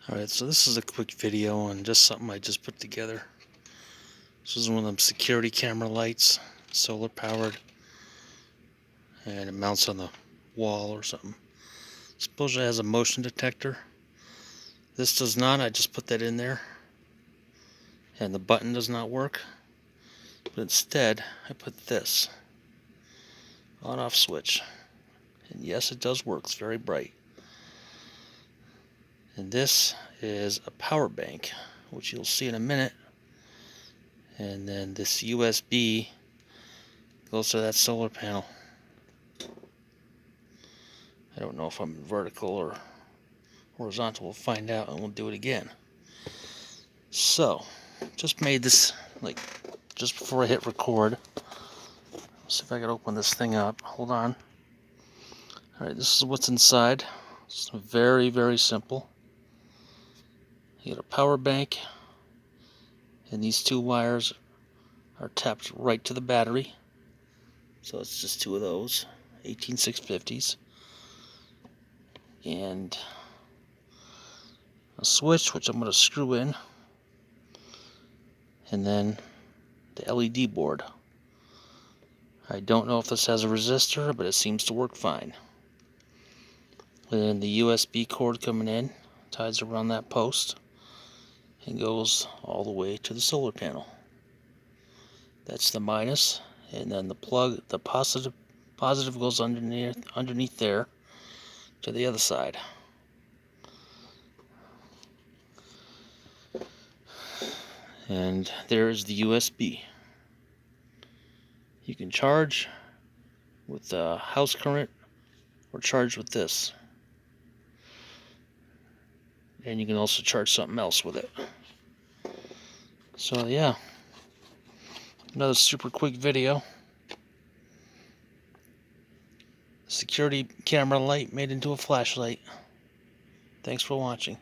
Alright, so this is a quick video on just something I just put together. This is one of them security camera lights, solar powered, and it mounts on the wall or something. Supposedly it has a motion detector. This does not. I just put that in there, and the button does not work. But instead, I put this on-off switch, and yes, it does work. It's very bright. And this is a power bank, which you'll see in a minute. And then this USB goes to that solar panel. I don't know if I'm vertical or horizontal. We'll find out, and we'll do it again. So, just made this like just before I hit record. Let's see if I can open this thing up. Hold on. Alright, this is what's inside. It's very, very simple. You get a power bank, and these two wires are tapped right to the battery. So it's just two of those 18650s. And a switch, which I'm going to screw in. And then the LED board. I don't know if this has a resistor, but it seems to work fine. Then the USB cord coming in, ties around that post, and goes all the way to the solar panel. That's the minus, and then the plug, the positive goes underneath there to the other side. And there's the USB. You can charge with house current or charge with this. And you can also charge something else with it. So yeah, another super quick video. Security camera light made into a flashlight. Thanks for watching.